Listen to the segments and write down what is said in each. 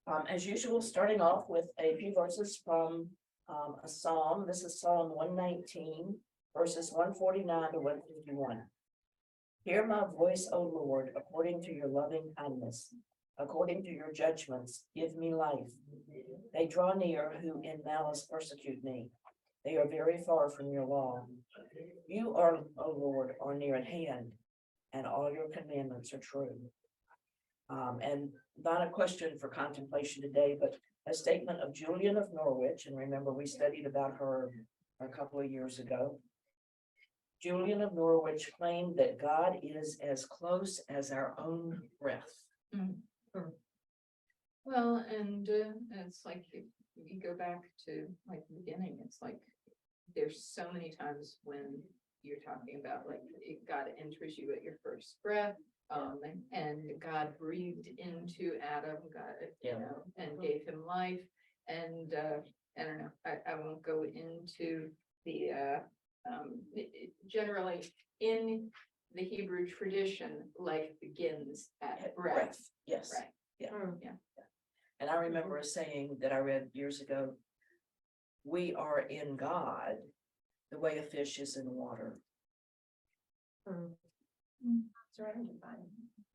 As usual, starting off with a few verses from a psalm. This is Psalm 119, verses 149 to 151. Hear my voice, O Lord, according to your loving kindness. According to your judgments, give me life. They draw near who in malice persecute me. They are very far from your law. You are, O Lord, are near at hand, and all your commandments are true. And not a question for contemplation today, but a statement of Julian of Norwich. And remember, we studied about her a couple of years ago. Julian of Norwich claimed that God is as close as our own breath. Well, and it's like if you go back to like the beginning, it's like there's so many times when you're talking about like God enters you at your first breath, and God breathed into Adam, and gave him life. And I don't know, I won't go into the generally in the Hebrew tradition, life begins at breath. Yes. Right. Yeah. Yeah. And I remember a saying that I read years ago: we are in God the way a fish is in water.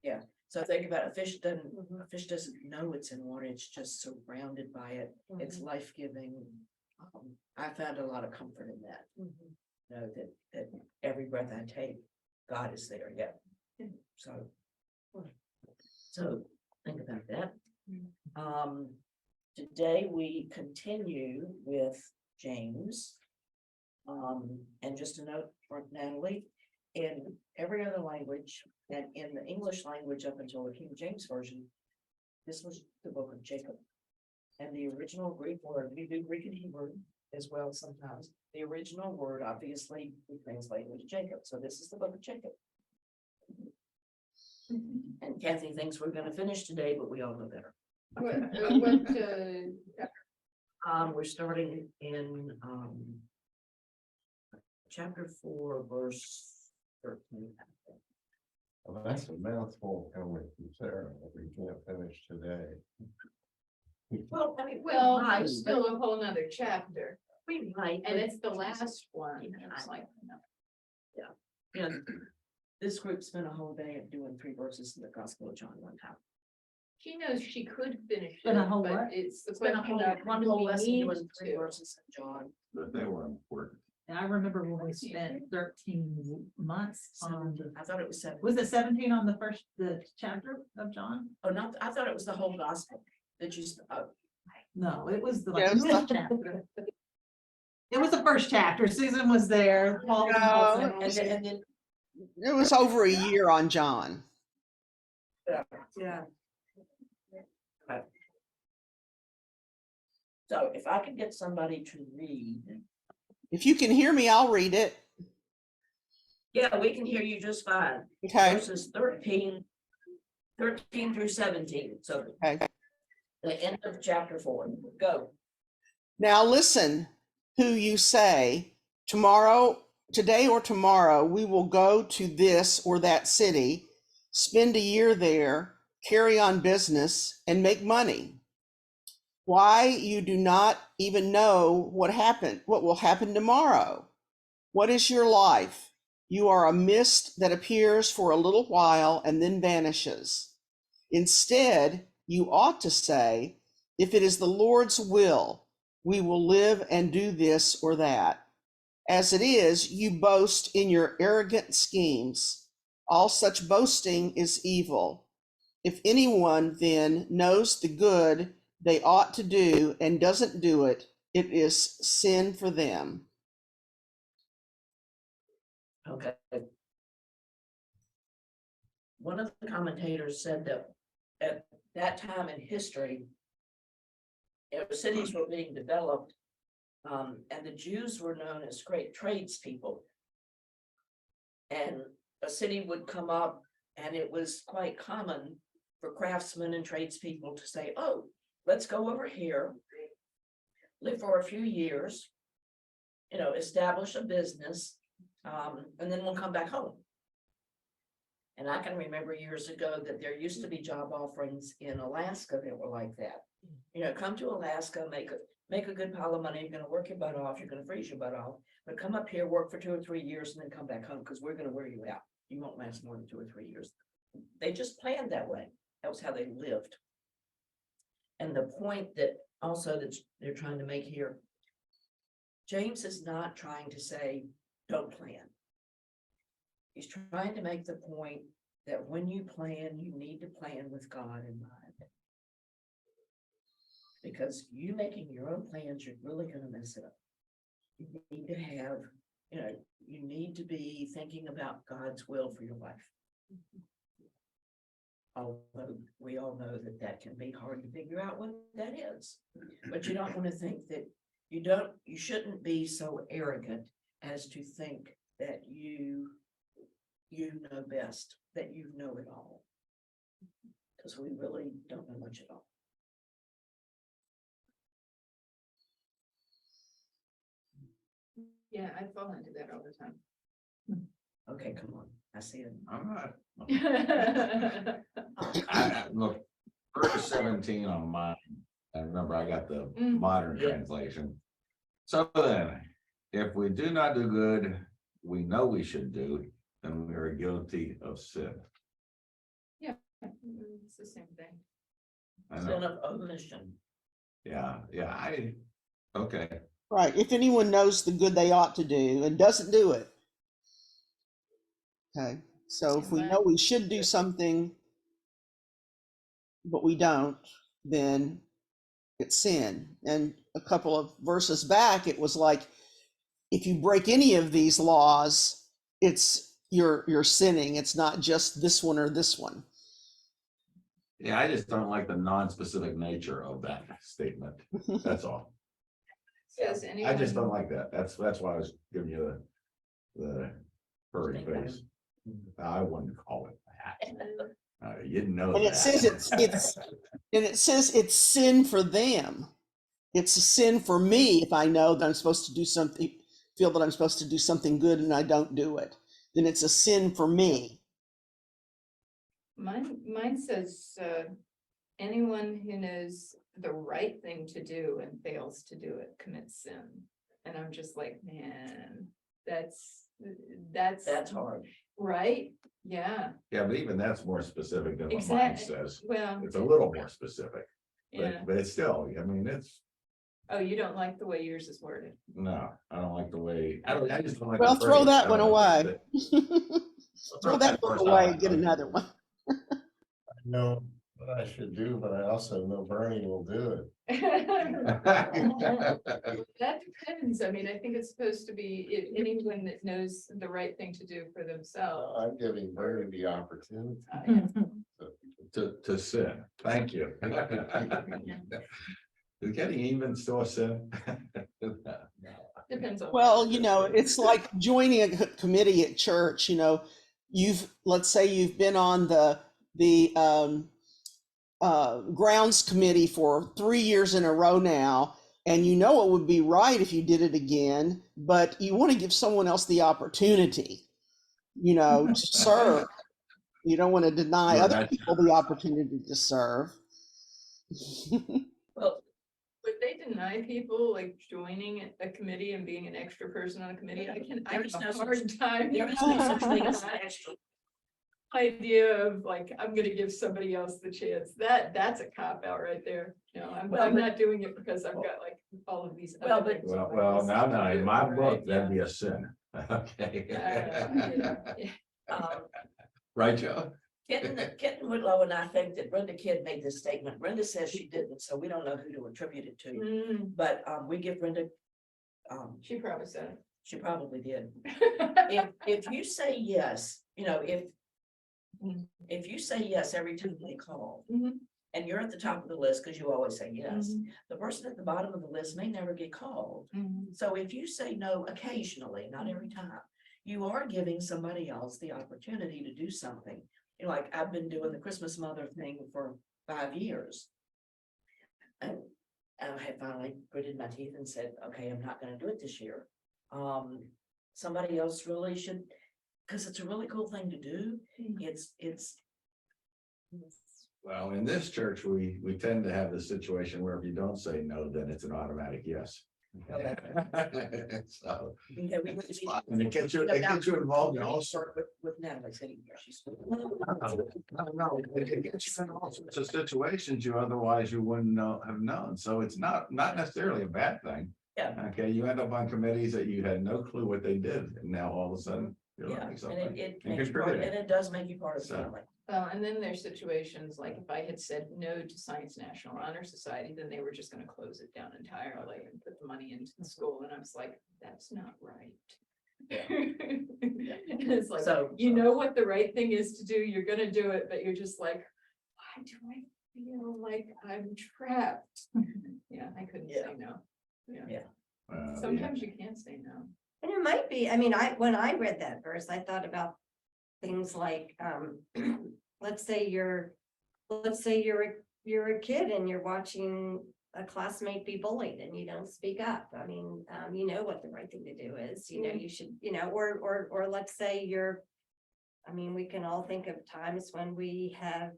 Yeah. So think about it. A fish doesn't know it's in water. It's just surrounded by it. It's life-giving. I found a lot of comfort in that. Know that every breath I take, God is there. Yeah. So think about that. Today we continue with James. And just a note for Natalie, in every other language and in the English language up until the King James Version, this was the book of Jacob. And the original Greek word, we do Greek and Hebrew as well sometimes. The original word, obviously, we translate it as Jacob. So this is the book of Jacob. And Kathy thinks we're going to finish today, but we all know better. We're starting in chapter 4, verse 13. Well, that's a mouthful coming from Sarah, that we can't finish today. Well, I mean, There's still a whole nother chapter, we might, and it's the last one. It's like, yeah. This group spent a whole day doing 3 verses in the Gospel of John one time. she knows she could finish Been a it, whole but what? it's the Spent a question whole of one do whole we lesson need doing 3 to? verses in John. But they were important. And I remember when we spent 13 months on, I thought it was 7. was it 17 on the chapter of John? Oh, not, I thought it was the whole gospel that you, No, it was the Yeah, it was first chapter. It was the first chapter. Susan was there. Paul was No. and then, It was over a year on John. yeah. So if I could get somebody to read. If you can hear me, I'll read it. Yeah, we can hear you just fine. Okay. Verses 13 through 17. So Okay. the end of chapter 4. Go. Now listen, who you say, tomorrow, today or tomorrow, we will go to this or that city, spend a year there, carry on business, and make money. Why you do not even know what will happen tomorrow. What is your life? You are a mist that appears for a little while and then vanishes. Instead, you ought to say, if it is the Lord's will, we will live and do this or that. As it is, you boast in your arrogant schemes. All such boasting is evil. If anyone then knows the good they ought to do and doesn't do it, it is sin for them. Okay. One of the commentators said that at that time in history, cities were being developed, and the Jews were known as great tradespeople. And a city would come up, and it was quite common for craftsmen and tradespeople to say, oh, let's go over here, live for a few years, establish a business, and then we'll come back home. And I can remember years ago that there used to be job offerings in Alaska that were like that. You know, come to Alaska, make a good pile of money, you're gonna work your butt off, you're gonna freeze your butt off, but come up here, work for 2 or 3 years and then come back home, because we're gonna wear you out. You won't last more than 2 or 3 years. They just planned that way. That was how they lived. And the point that also that they're trying to make here, James is not trying to say, don't plan. He's trying to make the point that when you plan, you need to plan with God in mind. Because you making your own plans, you're really gonna mess it up. You need to have, you need to be thinking about God's will for your life. Although we all know that that can be hard to figure out what that is. But you don't want to think that you shouldn't be so arrogant as to think that you know best, that you know it all. Because we really don't know much at all. Yeah, I fall into that all the time. Okay, come on, I see it. I'm not, Yeah, look, verse 17 on mine, I remember I got the modern Yeah. translation. So then, if we do not do good, we know we should do, then we are guilty of sin. it's the same thing. I Sin know, of omission. yeah, okay, Right. If anyone knows the good they ought to do and doesn't do it. Okay. So if we know we should do something, but we don't, then it's sin. And a couple of verses back, it was like, if you break any of these laws, you're sinning. It's not just this one or this one. yeah, I just don't like the non-specific nature of that statement, that's all. Says I just don't anyone, like that, that's why I was giving you the furry face. I wouldn't call it that. You didn't know And that. it says it's sin for them. It's a sin for me if I know that I'm supposed to do something, feel that I'm supposed to do something good and I don't do it. Then it's a sin for me. mine says, anyone who knows the right thing to do and fails to do it commits sin. And I'm just like, man, that's hard. right. Yeah, Yeah, but even that's more specific than what mine exactly. says. Well, It's a little more specific, yeah. but it's still, I mean, it's, Oh, you don't like the way yours is worded. no, I don't like the way, I just don't like. Well, the throw phrase. that I one don't like away. the- Throw that book first away out. and get another one. I know what I should do, but I also know Bernie will do That it. depends. I mean, I think it's supposed to be anyone that knows the right thing to do for themselves. I'm giving Bernie the opportunity Yeah. to sin. Thank you. Is getting even still a sin? Depends on. Well, it's like joining a committee at church. Let's say you've been on the grounds committee for 3 years in a row now, and it would be right if you did it again, but you want to give someone else the opportunity, to serve. You don't want to deny Well, other that's- people the opportunity to serve. Well, Would they deny people like joining a committee and being an extra person on a committee? I There is have no a such- hard time. there is no such thing as an extra. Idea of like, I'm gonna give somebody else the chance. That's a cop out right there. I'm Well, but- not doing it because I've got like all of these. Well, other but- things on my Well, list now, to in do, my right? book, Yeah. that'd be a sin. Okay. Yeah. Right, Joe? Kitten Whitlow and I think that Brenda Kidd made this statement. Brenda says she didn't, so we don't know who to attribute it to. Mm, But we give Brenda, she probably said she probably did. it. If you say yes, if you say yes every time they call, Mhm. and you're at the top of the list because you always say yes, Mhm. the person at the bottom of the list may never get called. Mhm. So if you say no occasionally, not every time, you are giving somebody else the opportunity to do something. Like I've been doing the Christmas mother thing for 5 years. And I had finally gritted my teeth and said, okay, I'm not gonna do it this year. Somebody else really should, because it's a really cool thing to do. It's, Well, in this church, we tend to have the situation where if you don't say no, then it's an automatic yes. So. yeah, we. It's fine. And it gets you involved in all sorts. With Natalie sitting here, she's. No, it gets you in all sorts of situations you otherwise you wouldn't have known. So it's not necessarily a bad thing. Yeah. Okay, you end up on committees that you had no clue what they did, and now all of a sudden you're Yeah, learning and something. it and makes you part, and contributing. it does make you part of the So- family. Well, and then there's situations like if I had said no to Science National Honor Society, then they were just gonna close it down entirely and put the money into the school, and I was like, that's not right. It's like, So. you know what the right thing is to do, you're gonna do it, but you're just like, why do I feel like I'm trapped? Yeah, I couldn't Yeah. say no. Yeah. Yeah. Sometimes you can't say no. And it might be, I mean, when I read that verse, I thought about things like, let's say you're a kid and you're watching a classmate be bullied and you don't speak up. I mean, you know what the right thing to do is, you know, you should, you know, or let's say I mean, we can all think of times when we have,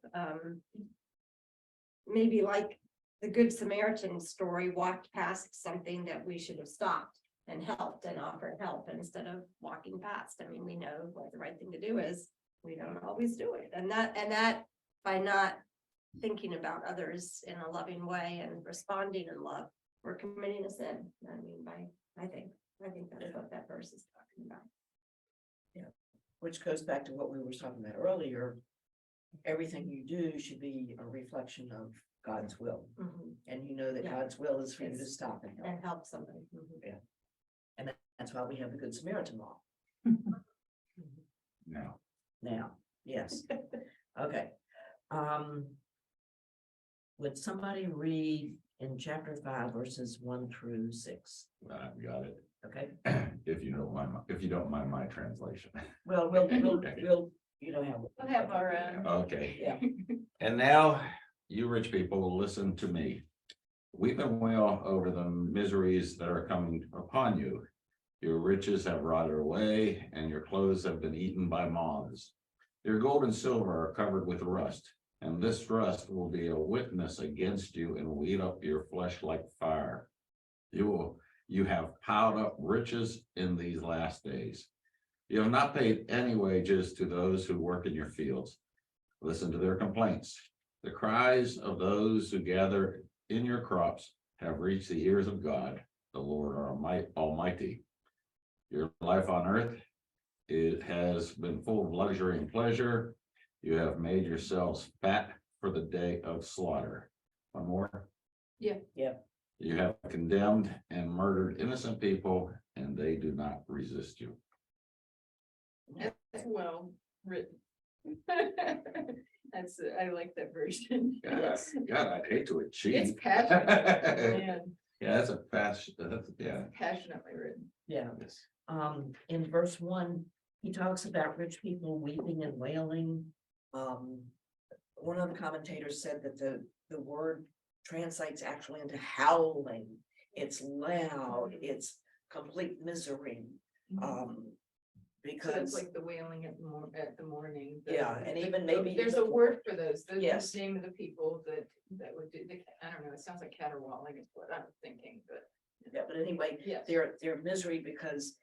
maybe like the Good Samaritan story, walked past something that we should have stopped and helped and offered help instead of walking past. I mean, we know what the right thing to do is. We don't always do it. And that by not thinking about others in a loving way and responding in love, we're committing a sin. I mean, I think that's what that verse is talking about. Which goes back to what we were talking about earlier. Everything you do should be a reflection of God's will. And you know that Yeah. God's will is for you to It's- stop and help. And help somebody. That's why we have the Good Samaritan law No. now. Yes. Okay. Would somebody read in chapter 5 verses 1 through 6? I've got it. Okay, If you don't mind my translation. well, we'll, you know how. We'll have our own. Okay. Yeah. And now, you rich people, listen to me. Weep and wail over the miseries that are coming upon you. Your riches have rotted away, and your clothes have been eaten by moths. Your gold and silver are covered with rust, and this rust will be a witness against you and will eat up your flesh like fire. You have piled up riches in these last days. You have not paid any wages to those who work in your fields. Listen to their complaints. The cries of those who gather in your crops have reached the ears of God, the Lord Almighty. Your life on earth, it has been full of luxury and pleasure. You have made yourselves fat for the day of slaughter. One more. Yeah. Yeah. You have condemned and murdered innocent people, and they do not resist you. That's well written. I like that version. God, I'd hate to achieve. It's passionate, man, Yeah, that's a fast, yeah. passionately written. Yeah. In verse 1, he talks about rich people weeping and wailing. One of the commentators said that the word translates actually into howling. It's loud, it's complete misery. So it's Because, like the wailing at the morning. yeah, and even maybe. There's a word for those, the Yes. name of the people that would do, I don't know, it sounds like caterwauling is what I'm thinking, but. Yeah, but anyway, Yes. they're misery because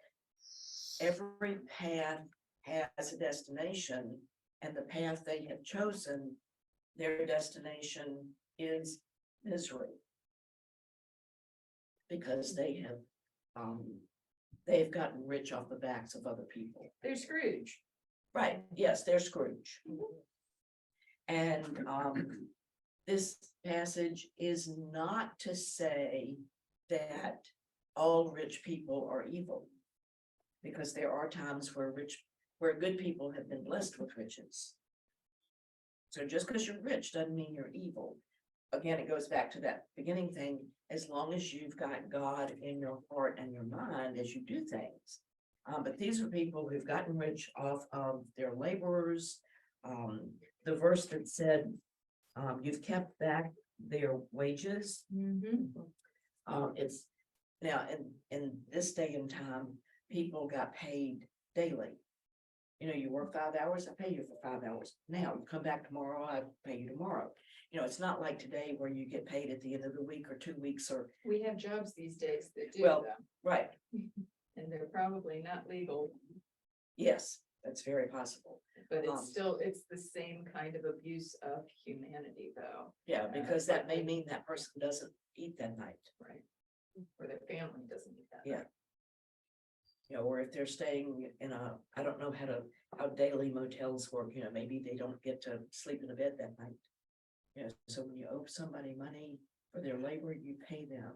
every path has a destination, and the path they have chosen, their destination is misery. Because they've gotten rich off the backs of other people. They're Scrooge. Right, yes, they're Scrooge. And this passage is not to say that all rich people are evil. Because there are times where good people have been blessed with riches. So just because you're rich doesn't mean you're evil. Again, it goes back to that beginning thing, as long as you've got God in your heart and your mind as you do things. But these are people who've gotten rich off of their laborers. The verse that said, you've kept back their wages. It's now in this day and time, people got paid daily. You know, you work 5 hours, I pay you for 5 hours. Now, you come back tomorrow, I pay you tomorrow. You know, it's not like today where you get paid at the end of the week or 2 weeks or, We have jobs these days that do Well- that, right, and they're probably not legal, yes, that's very possible. but Um, it's still, it's the same kind of abuse of humanity though, Yeah, because that may mean that person doesn't eat that night. right? Or their family doesn't need that. Yeah. You know, or if they're staying in I don't know how daily motels work, you know, maybe they don't get to sleep in a bed that night. You know, so when you owe somebody money for their labor, you pay them.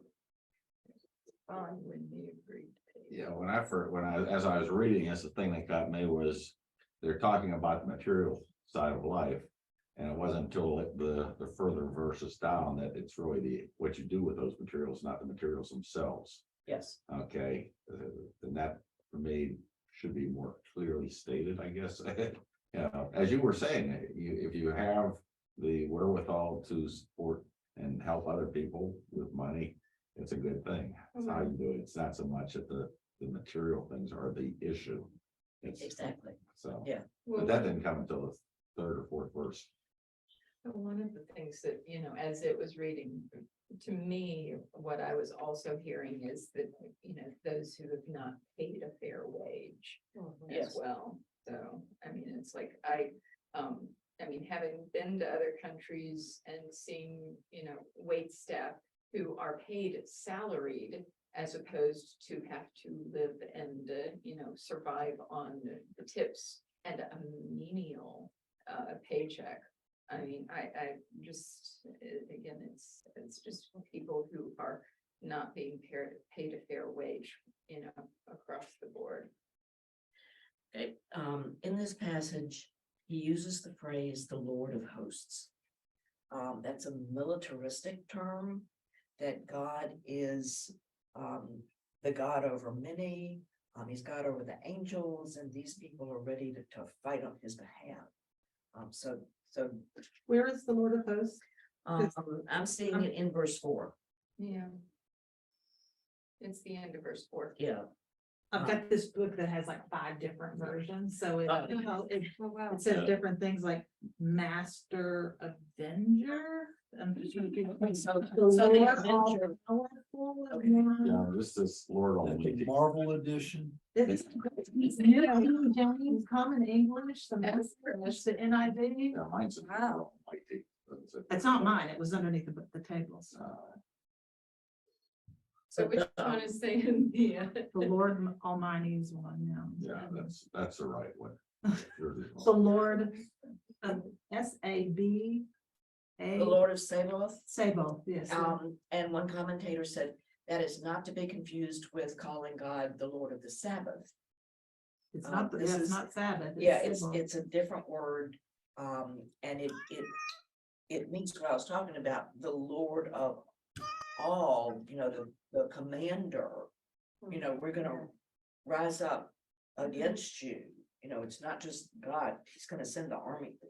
When they agreed to pay. Yeah, as I was reading this, the thing that got me was, they're talking about the material side of life. And it wasn't until the further verses down that it's really what you do with those materials, not the materials themselves. Yes, Okay, and that for me should be more clearly stated, I guess. As you were saying, if you have the wherewithal to support and help other people with money, it's a good thing. It's how you do it. It's not so much that the material things are the issue. It's exactly. so, Yeah. but that didn't come until the third or fourth verse. But one of the things that, you know, as it was reading, to me, what I was also hearing is that, you know, those who have not paid a fair wage Yes. as well. So, I mean, it's like, I mean, having been to other countries and seeing, you know, wait staff who are paid salaried as opposed to have to live and, you know, survive on the tips and a menial paycheck. I mean, I just, again, it's just people who are not being paid a fair wage, you know, across the board. Okay, in this passage, he uses the phrase "the Lord of hosts." That's a militaristic term, that God is the God over many. He's God over the angels, and these people are ready to fight on his behalf. So Where is the Lord of hosts? I'm seeing it in verse 4. Yeah. It's the end of verse 4. Yeah, I've got this book that has like 5 different versions, so it, Oh. you know, it wow. it says different things like Master Avenger. So the Lord Avenger- all-powerful, Okay. Yeah, this is Lord Like only. the Marvel edition. It's New King James, Common English, the Message, the NIV. Yeah, mine's a Wow. mighty. It's not mine, it was underneath the tables. So which one is saying the, The Lord Almighty's one, yeah. Yeah, that's the right one. The Lord, S-A-B. the Lord of Sabaoth. Sabaoth, yes. And one commentator said that is not to be confused with calling God the Lord of the Sabbath. It's not, this it's is- not Sabbath. Yeah, Sabaoth. it's a different word. And it means what I was talking about, the Lord of all, you know, the commander. You know, we're gonna rise up against you. You know, it's not just God, he's gonna send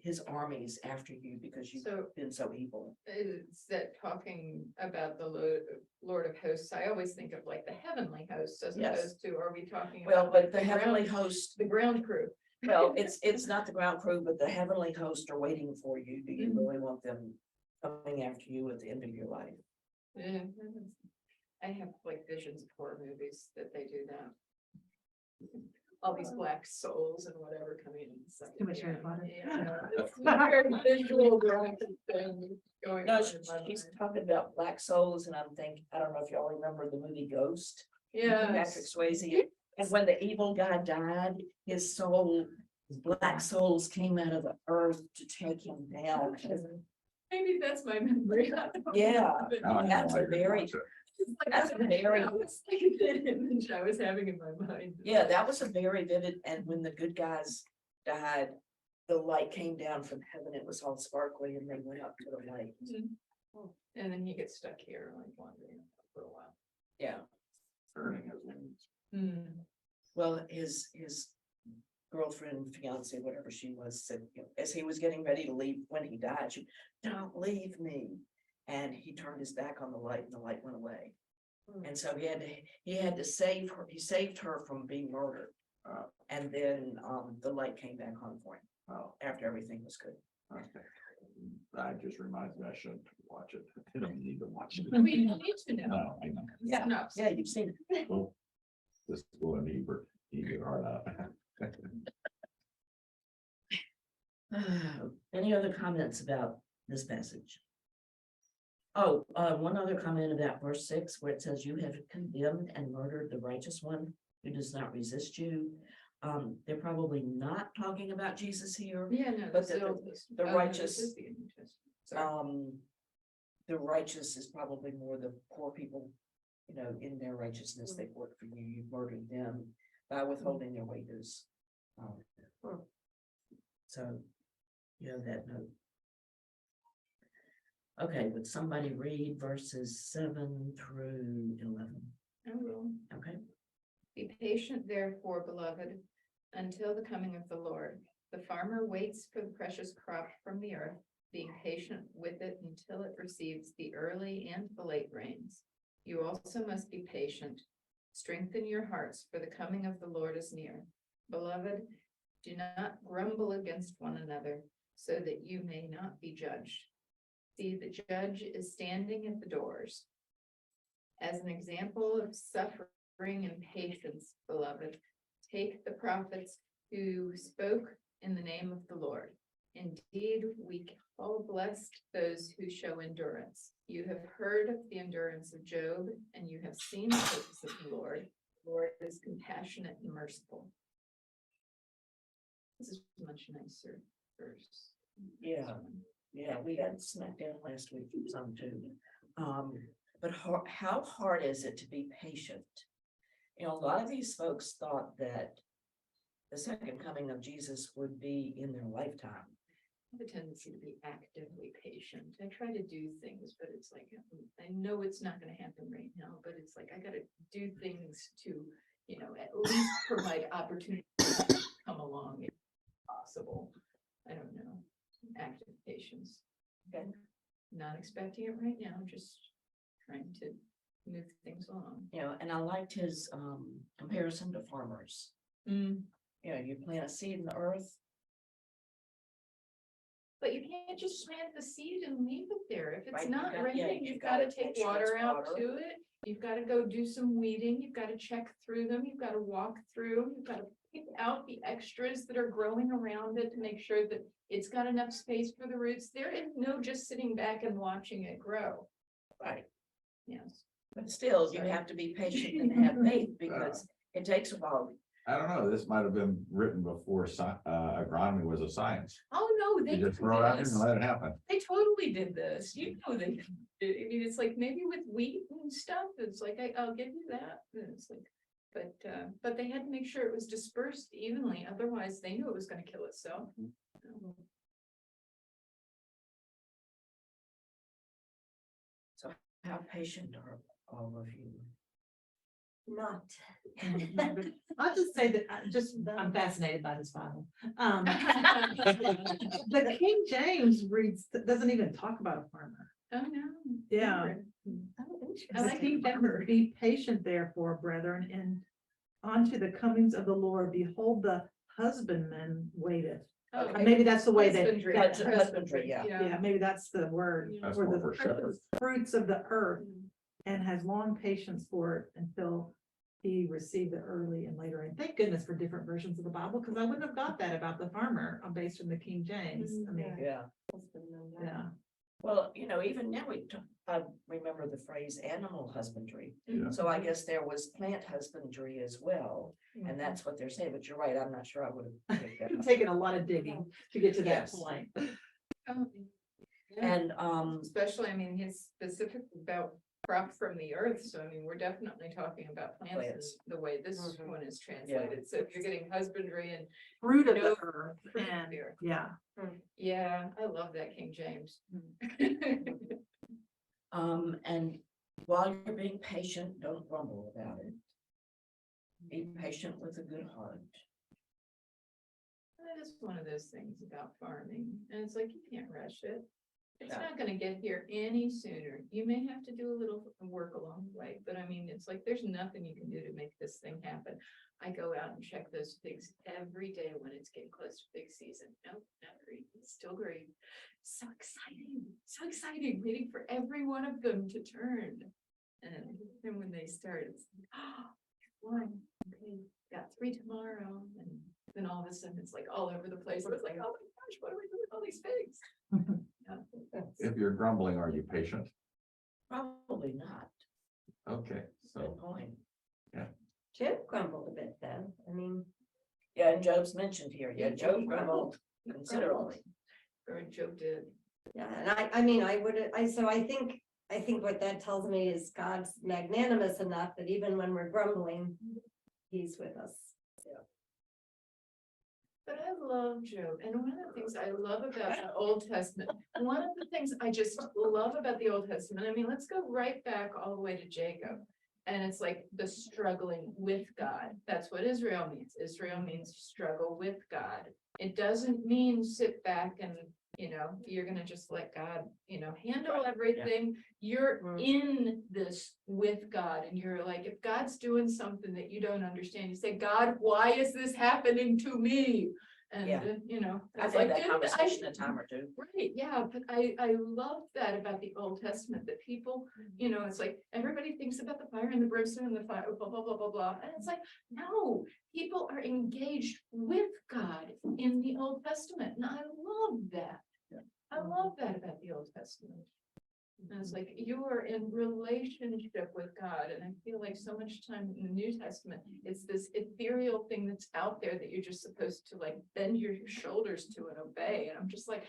his armies after you because you've so been so evil. is that talking about the Lord of hosts? I always think of like the heavenly hosts as Yes. opposed to, are we talking? Well, about but like the heavenly ground- host, The ground crew. well, it's not the ground crew, but the heavenly host are waiting for you. Do you Mhm. really want them coming after you at the end of your life? Yeah, I have like visions of horror movies that they do that. All these black souls and whatever coming in. It's like, Too much Harry yeah, Potter. yeah, it's a very visual graphic thing going No, on in my she's mind. talking about black souls, and I'm thinking, I don't know if y'all remember the movie Ghost. Yeah. Patrick Swayze, and when the evil guy died, his black souls came out of the earth to take him down. Maybe that's my memory. Yeah, Now I know that's why a you're very, watching. that's a very, It's like an image I was having in my mind. yeah, that was a very vivid, and when the good guys died, the light came down from heaven, it was all sparkly, and they went up to the light. And then he gets stuck here like wandering for a while. Yeah, Turning his wings. well, his girlfriend, fiance, whatever she was, said, you know, as he was getting ready to leave, when he died, she, "Don't leave me." And he turned his back on the light, and the light went away. And so he had to save her, he saved her from being murdered. And then, the light came back on for him Oh, after everything was good. okay. That just reminds me I shouldn't watch it. I don't need to watch it. We need to know. No, I know. Yeah, No. yeah, you've seen it. Well, the school in Hebert, Hebert hard out. Any other comments about this passage? Oh, one other comment about verse 6, where it says, "You have condemned and murdered the righteous one who does not resist you." They're probably not talking about Jesus here. Yeah, no. But this the- Old Testament. the Oh, no, righteous, this is the New Testament. Sorry. The righteous is probably more the poor people, you know, in their righteousness, they work for you, you murdered them by withholding their wages. So, you know, that note. Okay, would somebody read verses 7 through 11? I will. Okay, Be patient, therefore, beloved, until the coming of the Lord. The farmer waits for the precious crop from the earth, being patient with it until it receives the early and the late rains. You also must be patient. Strengthen your hearts, for the coming of the Lord is near. Beloved, do not grumble against one another, so that you may not be judged. See, the judge is standing at the doors. As an example of suffering and patience, beloved, take the prophets who spoke in the name of the Lord. Indeed, we call blessed those who show endurance. You have heard of the endurance of Job, and you have seen the purpose of the Lord. The Lord is compassionate and merciful. This is much nicer verse. yeah, yeah, we got smacked down last week from some too. But how hard is it to be patient? You know, a lot of these folks thought that the second coming of Jesus would be in their lifetime. I have a tendency to be actively patient. I try to do things, but it's like, I know it's not gonna happen right now, but it's like, I gotta do things to, you know, at least provide opportunity to come along if possible. I don't know, active patience. Okay. Not expecting it right now, just trying to move things along. You know, and I liked his comparison to farmers. You know, you plant a seed in the earth. But you can't just plant the seed and leave it there. If Right, it's you've not got- yeah, raining, you've you've gotta gotta take make sure water it's out water. to it. You've gotta go do some weeding, you've gotta check through them, you've gotta walk through, you've gotta pick out the extras that are growing around it to make sure that it's got enough space for the roots. There is no just sitting back and watching it grow. Right. Yes. But still, you Sorry. have to be patient and have faith because it takes a while. I don't know, this might have been written before agronomy was a science. Oh, no, they You just did throw it out there this. and let it happen. They totally did this. You know they did. I mean, it's like maybe with wheat and stuff, it's like, I'll give you that. And it's like, but they had to make sure it was dispersed evenly, otherwise they knew it was gonna kill itself. How patient are all of you? Not. I'll just say that I'm fascinated by this Bible. The King James doesn't even talk about a farmer. Oh, no. Yeah. Never. I The like King the James, farmer. be patient therefore, brethren, and unto the comings of the Lord, behold, the husbandman waiteth. Oh, Maybe that's the way that, husbandry. Husbandry, yeah. yeah, maybe that's the word. Yeah. That's Or more the for shepherds. fruits of the earth, and has long patience for it until he received the early and later rain. Thank goodness for different versions of the Bible, because I wouldn't have got that about the farmer based on the King James. I mean, Yeah. yeah. Well, you know, even now I remember the phrase animal husbandry. Yeah. So I guess there was plant husbandry as well. And that's what they're saying, but you're right, I'm not sure I would have. picked that up. Taken a lot of digging to get to that Yes. point. Oh, yeah. And, Especially, I mean, he's specific about crop from the earth, so I mean, we're definitely talking about plants Plants. and the way this Mhm. one is translated. So if you're getting husbandry and, Fruit of No, the earth, fruit of and, the earth. yeah. yeah, I love that King James. and while you're being patient, don't grumble about it. Be patient with a good heart. That is one of those things about farming, and it's like, you can't rush it. It's not gonna get here any sooner. You may have to do a little work along the way, but I mean, it's like, there's nothing you can do to make this thing happen. I go out and check those pigs every day when it's getting close to pig season. Nope, not great. It's still great. So exciting, waiting for every one of them to turn. And then when they start, it's like, oh, one, okay, got 3 tomorrow. And then all of a sudden it's like all over the place. It's like, oh my gosh, what do we do with all these pigs? Yeah. If you're grumbling, are you patient? Probably not. Okay, Good so point. Job grumbled a bit then, I mean. Yeah, and Job's mentioned here. Yeah, Job grumbled He considerably. Or Job did. Yeah, and I mean, I think what that tells me is God's magnanimous enough that even when we're grumbling, he's with us. But I love Job, and one of the things I love about the Old Testament, one of the things I just love about the Old Testament, I mean, let's go right back all the way to Jacob. And it's like the struggling with God. That's what Israel means. Israel means struggle with God. It doesn't mean sit back and, you're gonna just let God, handle everything. You're in this with God, and you're like, if God's doing something that you don't understand, you say, God, why is this happening to me? And, Yeah. I've it's had like, that dude, conversation a time or two. Right, yeah, but I love that about the Old Testament, that people, it's like, everybody thinks about the fire and the brimstone and the fire, blah, blah, blah, blah, blah. And it's like, no, people are engaged with God in the Old Testament. And I love that. I love that about the Old Testament. And it's like, you are in relationship with God. And I feel like so much time in the New Testament, it's this ethereal thing that's out there that you're just supposed to like bend your shoulders to and obey. And I'm just like,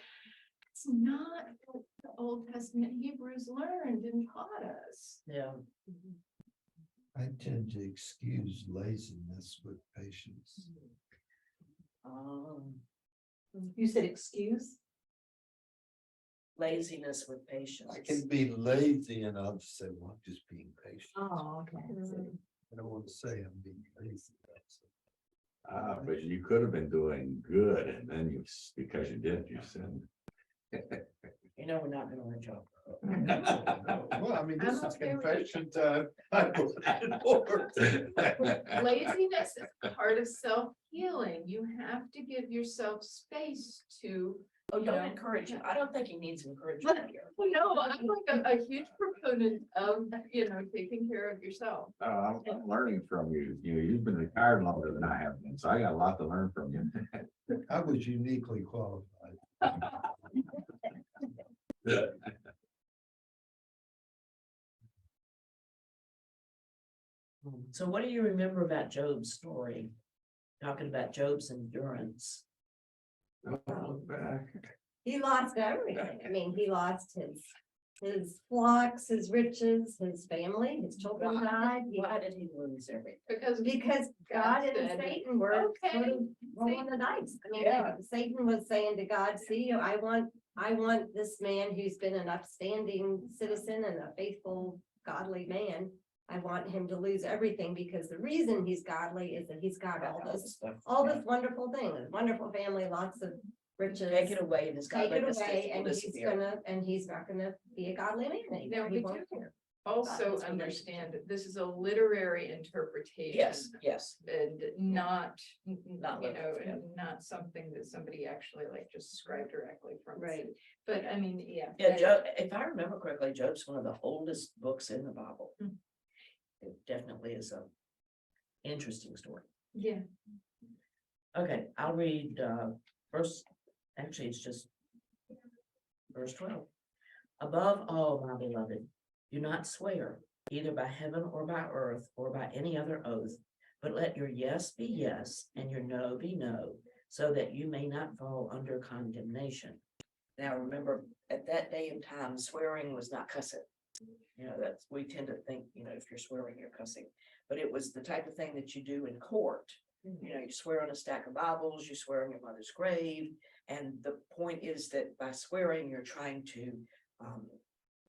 it's not what the Old Testament Hebrews learned and taught us. Yeah. I tend to excuse laziness with patience. You said excuse? Laziness with patience. I can be lazy and I'll just say, well, I'm just being patient. Oh, okay. I don't want to say I'm being lazy. but you could have been doing good, and then because you did, you sinned. We're not gonna let you. Well, I mean, this I'm is okay with confession time. I put it forward. Laziness is part of self-healing. You have to give yourself space to. Oh, don't encourage him. I don't think he needs encouragement here. No, I'm like a huge proponent of, taking care of yourself. I'm learning from you. You've been retired longer than I have been, so I got a lot to learn from you. I was uniquely qualified. So what do you remember about Job's story? Talking about Job's endurance. Look back. He lost everything. I mean, he lost his flocks, his riches, his family, his children died. Why did he lose everything? Because God and said, Satan were okay, sort of rolling the dice. I mean, Yeah. Satan was saying to God, see, I want this man who's been an upstanding citizen and a faithful, godly man. I want him to lose everything because the reason he's godly is that he's got all this wonderful thing, a wonderful family, lots of riches. Take it away and it's got Take it like away and he's not gonna be a godly man anymore. Now, He we won't do care. also God's understand that this is a literary interpretation. Yes. And not, Not literal, yeah. not something that somebody actually like just described directly from. the Right. city. But I mean, yeah. Yeah, Job, if I remember correctly, Job's one of the oldest books in the Bible. Hmm. It definitely is a interesting story. Yeah. Okay, I'll read verse, actually, it's just verse 12. Above all, my beloved, do not swear either by heaven or by earth or by any other oath, but let your yes be yes and your no be no, so that you may not fall under condemnation. Now, remember, at that day and time, swearing was not cussing. We tend to think, if you're swearing, you're cussing, but it was the type of thing that you do in court. You swear on a stack of Bibles, you swear on your mother's grave. And the point is that by swearing, you're trying to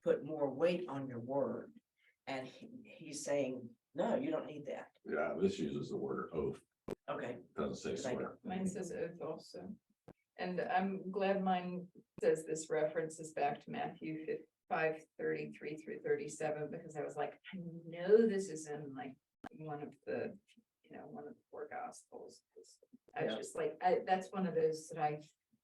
put more weight on your word. And he's saying, no, you don't need that. Yeah, this uses the word oath, Okay. doesn't say Thank you. swear. Mine says oath also. And I'm glad mine says this references back to Matthew 5:33 through 37, because I was like, I know this is in like one of the, one of the four gospels. I was Yeah. just like, that's one of those that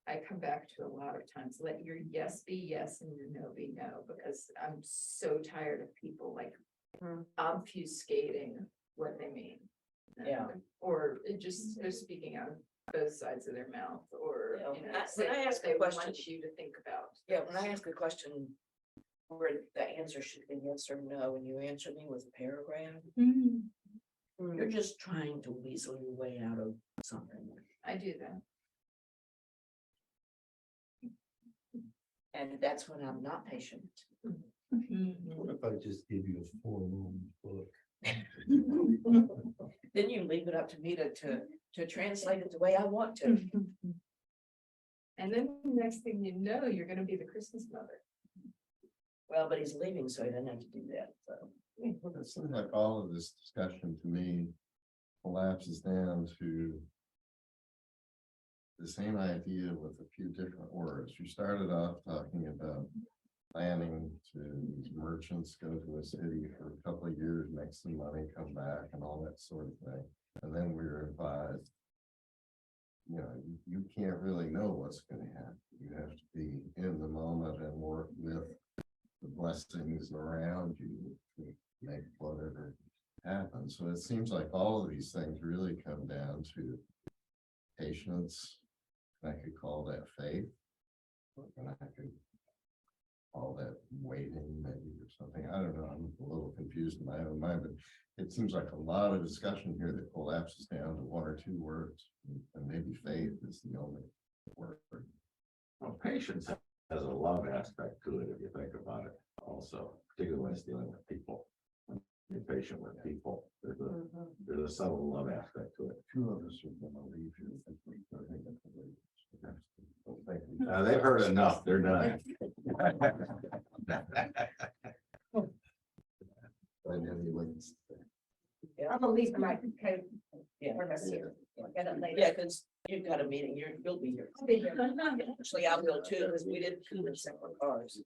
I come back to a lot of times. Let your yes be yes and your no be no, because I'm so tired of people like Hmm. obfuscating what they mean. Yeah. Or it just, they're speaking out of both sides of their mouth, or, Yeah, when I saying what ask a they question- want you to think about. Yeah, when I ask a question where the answer should be yes or no, and you answer me with a paragraph, you're just trying to weasel your way out of something. I do that. And that's when I'm not patient. What if I just give you a 4-room book? Then you leave it up to me to translate it the way I want to. And then the next thing you know, you're gonna be the Christmas mother. Well, but he's leaving, so he doesn't have to do that, so. Well, it seems like all of this discussion to me collapses down to the same idea with a few different words. You started off talking about planning to these merchants go to a city for a couple of years, make some money, come back and all that sort of thing. And then we were advised, you can't really know what's going to happen. You have to be in the moment and work with the blessings around you to make whatever happens. So it seems like all of these things really come down to patience. I could call that faith. And I could call that waiting maybe or something. I don't know. I'm a little confused in my own mind, but it seems like a lot of discussion here that collapses down to one or two words. And maybe faith is the only word. Well, patience has a love aspect to it, if you think about it, also, particularly when it's dealing with people. When you're patient with people, there's a subtle love aspect to it. Two of us are gonna leave here. They've heard enough, they're done. I'm gonna leave my code Yeah. for us here. I'll get it later. Yeah, because you've got a meeting, you'll be here. I'll be here. Actually, I will too, because we did two in separate cars.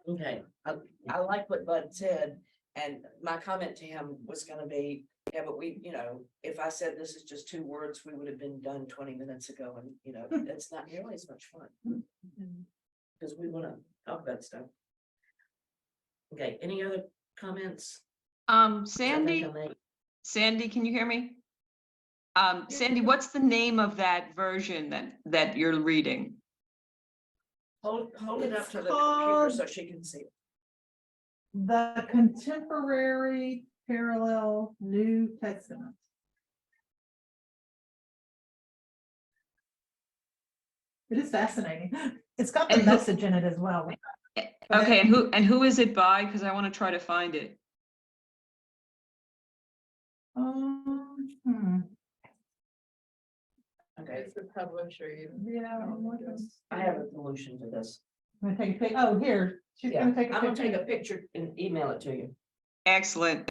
Okay, I like what Bud said, and my comment to him was gonna be, yeah, but we, if I said this is just two words, we would have been done 20 minutes ago, and it's not nearly as much fun. Because we wanna talk about stuff. Okay, any other comments? Sandy, can you hear me? Sandy, what's the name of that version that you're reading? Hold it up It's to the computer called- so she can see it. The Contemporary Parallel New Testament. It is fascinating. It's got the And who- message in it as well. Okay, and who is it by? Because I want to try to find it. Okay, It's the publisher, Yeah, I'm looking. I have a solution to this. I'm gonna take a pic. Oh, here. She's Yeah, gonna take I'm a gonna take picture. a picture and email it to you. Excellent.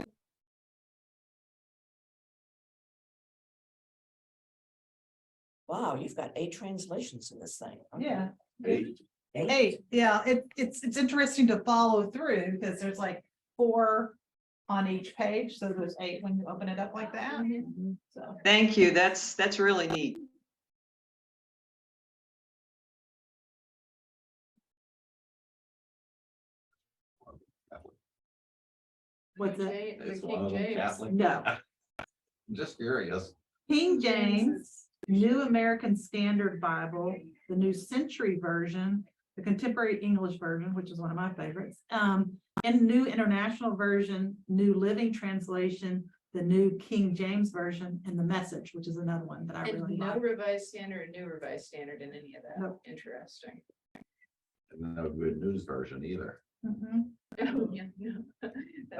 Wow, you've got 8 translations in this thing. Okay. Yeah. Eight. Hey, yeah, it's interesting to follow through because there's like 4 on each page, so there's 8 when you open it up like that. So, Thank you. That's really neat. what's it? Is The one King of them James. Catholic? No, I'm just curious. King James, New American Standard Bible, the New Century Version, the Contemporary English Version, which is one of my favorites, and New International Version, New Living Translation, the New King James Version, and the Message, which is another one that I And really no like. revised standard, new revised standard in any of that. Nope. Interesting. And no good news version either. Mhm. Oh, yeah, no. That's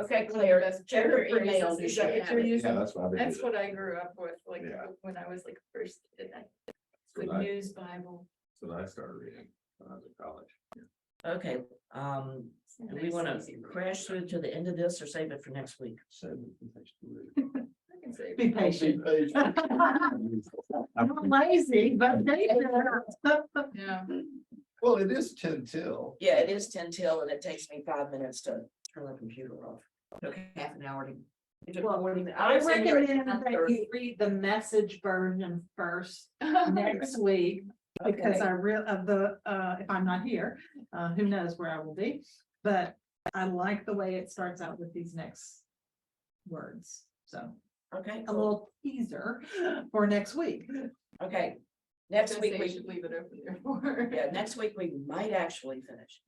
Okay, one of the Claire, best check your phrases. email. Is You that should what have you're it. using? Yeah, that's what I've been That's using. what I grew up with, like, Yeah. when I was like first, Good Right. News Bible. That's what I started reading when I was in college. Okay, do we want to crash through to the end of this or save it for next week? So. I can say. Be patient. I'm lazy, but Yeah. Well, it is 10 till. Yeah, it is 10 till and it takes me 5 minutes to turn the computer off. Took half an hour to. It took Well, 40 minutes. I was in here at recommend that 10:30. you read the message version first next week. Because Okay. I of the, if I'm not here, who knows where I will be, but I like the way it starts out with these next words. So Okay, a cool. little teaser for next week. Okay, next week We we, should leave it open there for. yeah, next week we might actually finish.